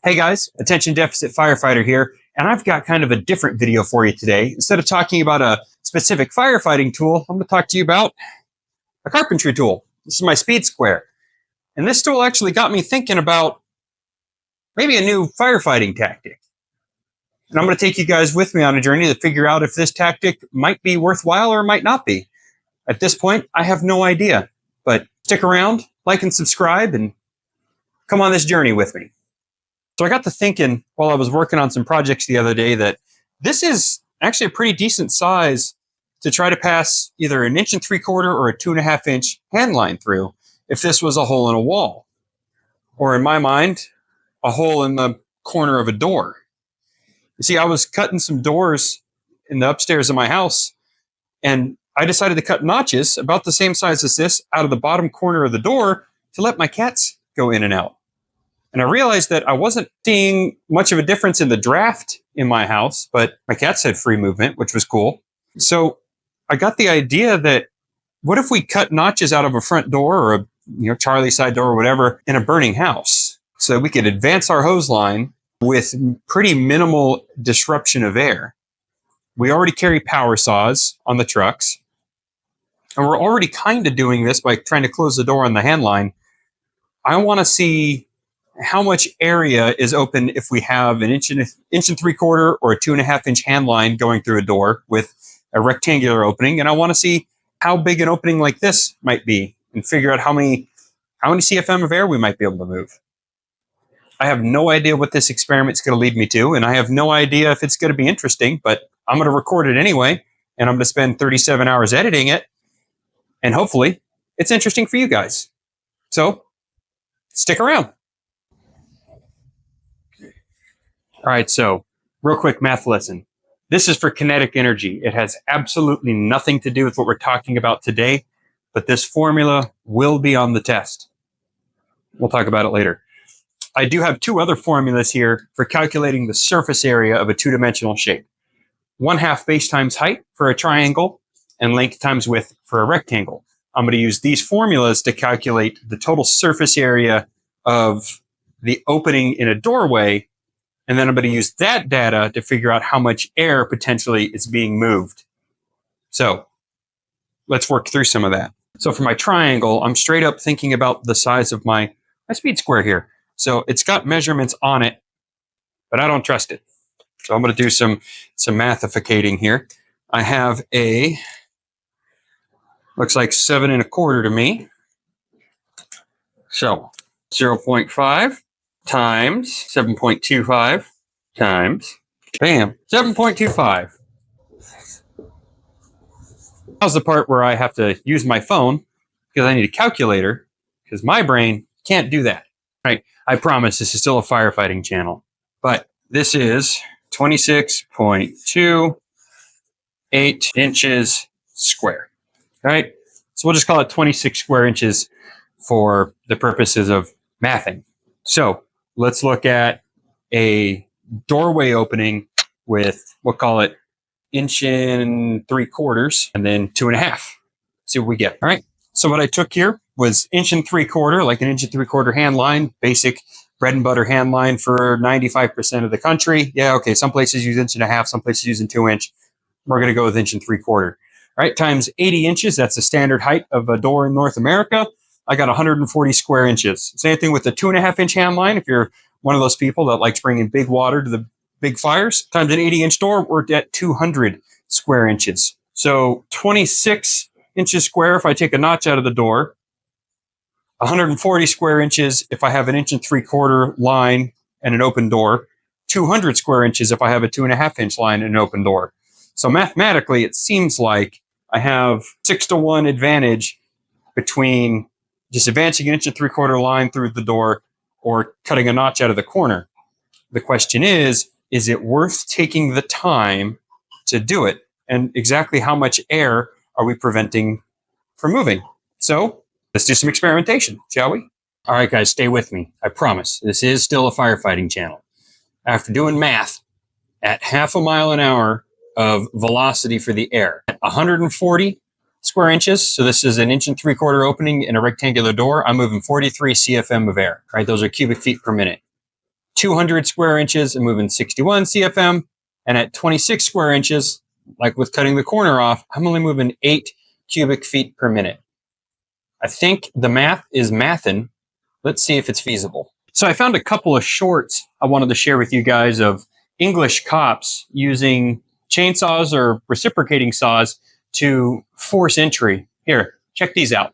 Hey guys, attention deficit firefighter here, and I've got kind of a different video for you today. Instead of talking about a specific firefighting tool, I'm going to talk to you about a carpentry tool. This is my speed square. And this tool actually got me thinking about maybe a new firefighting tactic. And I'm going to take you guys with me on a journey to figure out if this tactic might be worthwhile or might not be. At this point, I have no idea, but stick around, like and subscribe, and come on this journey with me. So I got to thinking while I was working on some projects the other day that this is actually a pretty decent size to try to pass either an 1 3/4 or a 2.5 inch hand line through if this was a hole in a wall. Or in my mind, a hole in the corner of a door. You see, I was cutting some doors in the upstairs of my house, and I decided to cut notches about the same size as this out of the bottom corner of the door to let my cats go in and out. And I realized that I wasn't seeing much of a difference in the draft in my house, but my cats had free movement, which was cool. So I got the idea that what if we cut notches out of a front door or a Charlie side door or whatever in a burning house so that we could advance our hose line with pretty minimal disruption of air. We already carry power saws on the trucks, and we're already kind of doing this by trying to close the door on the hand line. I want to see how much area is open if we have an 1 3/4 or a 2.5 inch hand line going through a door with a rectangular opening. And I want to see how big an opening like this might be and figure out how many CFM of air we might be able to move. I have no idea what this experiment's going to lead me to, and I have no idea if it's going to be interesting, but I'm going to record it anyway, and I'm going to spend 37 hours editing it, and hopefully it's interesting for you guys. So stick around. All right, so real quick math lesson. This is for kinetic energy. It has absolutely nothing to do with what we're talking about today, but this formula will be on the test. We'll talk about it later. I do have two other formulas here for calculating the surface area of a two-dimensional shape. 1/2 base times height for a triangle and length times width for a rectangle. I'm going to use these formulas to calculate the total surface area of the opening in a doorway. And then I'm going to use that data to figure out how much air potentially is being moved. So let's work through some of that. So for my triangle, I'm straight up thinking about the size of my speed square here. So it's got measurements on it, but I don't trust it. So I'm going to do some mathificating here. I have looks like 7 1/4 to me. So 0.5 times 7.25 times, bam, 7.25. Now's the part where I have to use my phone because I need a calculator because my brain can't do that. Right? I promise this is still a firefighting channel, but this is 26.28 inches square. All right? So we'll just call it 26 square inches for the purposes of mathing. So let's look at a doorway opening with, we'll call it 1 3/4 and then 2.5. See what we get. All right. So what I took here was 1 3/4, like an 1 3/4 hand line, basic bread and butter hand line for 95% of the country. Yeah, okay. Some places use 1.5, some places use 2 inch. We're going to go with 1 3/4. All right. Times 80 inches. That's the standard height of a door in North America. I got 140 square inches. Same thing with the 2.5 inch hand line. If you're one of those people that likes bringing big water to the big fires, times an 80 inch door, we're at 200 square inches. So 26 inches square if I take a notch out of the door, 140 square inches if I have an 1 3/4 line and an open door, 200 square inches if I have a 2.5 inch line and an open door. So mathematically, it seems like I have 6-to-1 advantage between just advancing an 1 3/4 line through the door or cutting a notch out of the corner. The question is it worth taking the time to do it? And exactly how much air are we preventing from moving? So let's do some experimentation, shall we? All right, guys, stay with me. I promise. This is still a firefighting channel. After doing math at 0.5 miles an hour of velocity for the air, at 140 square inches. So this is an 1 3/4 opening in a rectangular door. I'm moving 43 CFM of air, right? Those are cubic feet per minute. 200 square inches, I'm moving 61 CFM. And at 26 square inches, like with cutting the corner off, I'm only moving 8 cubic feet per minute. I think the math is mathin'. Let's see if it's feasible. So I found a couple of shorts I wanted to share with you guys of English cops using chainsaws or reciprocating saws to force entry. Here, check these out.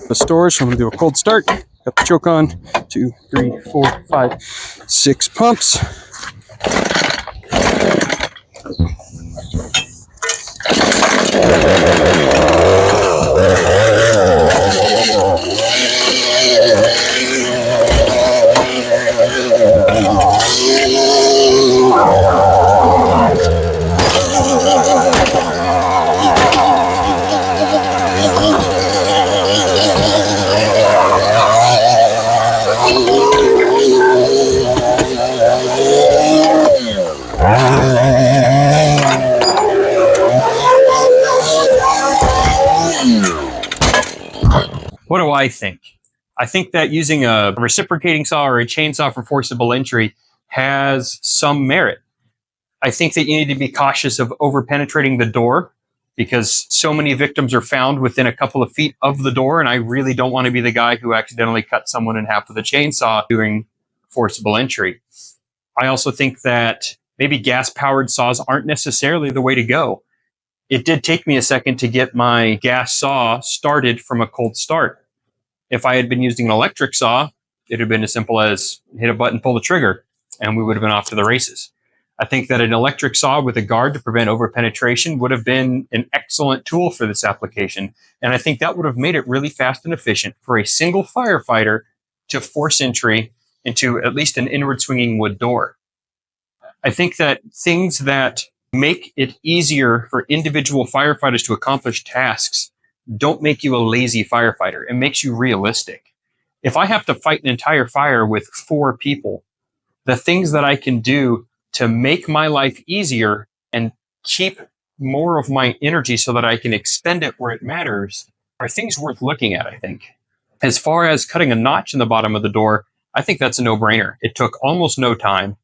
The storage, so I'm going to do a cold start. Got the choke on. 2, 3, 4, 5, 6 pumps. What do I think? I think that using a reciprocating saw or a chainsaw for forcible entry has some merit. I think that you need to be cautious of over-penetrating the door because so many victims are found within a couple of feet of the door, and I really don't want to be the guy who accidentally cut someone in half with a chainsaw doing forcible entry. I also think that maybe gas-powered saws aren't necessarily the way to go. It did take me a second to get my gas saw started from a cold start. If I had been using an electric saw, it would have been as simple as hit a button, pull the trigger, and we would have been off to the races. I think that an electric saw with a guard to prevent over-penetration would have been an excellent tool for this application. And I think that would have made it really fast and efficient for a single firefighter to force entry into at least an inward swinging wood door. I think that things that make it easier for individual firefighters to accomplish tasks don't make you a lazy firefighter. It makes you realistic. If I have to fight an entire fire with 4 people, the things that I can do to make my life easier and keep more of my energy so that I can expend it where it matters are things worth looking at, I think. As far as cutting a notch in the bottom of the door, I think that's a no-brainer. It took almost no time.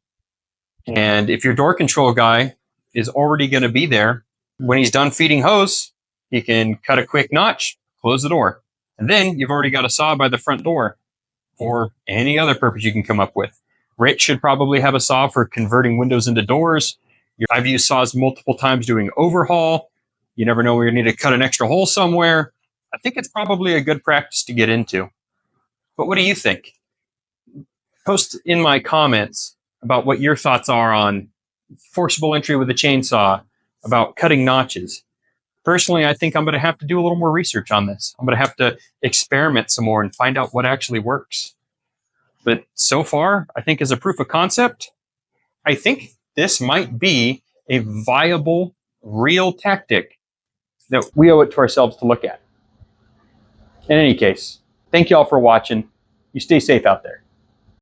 And if your door control guy is already going to be there, when he's done feeding hose, he can cut a quick notch, close the door. And then you've already got a saw by the front door for any other purpose you can come up with. Rich should probably have a saw for converting windows into doors. I've used saws multiple times doing overhaul. You never know where you need to cut an extra hole somewhere. I think it's probably a good practice to get into. But what do you think? Post in my comments about what your thoughts are on forcible entry with a chainsaw, about cutting notches. Personally, I think I'm going to have to do a little more research on this. I'm going to have to experiment some more and find out what actually works. But so far, I think as a proof of concept, I think this might be a viable, real tactic that we owe it to ourselves to look at. In any case, thank you all for watching. You stay safe out there.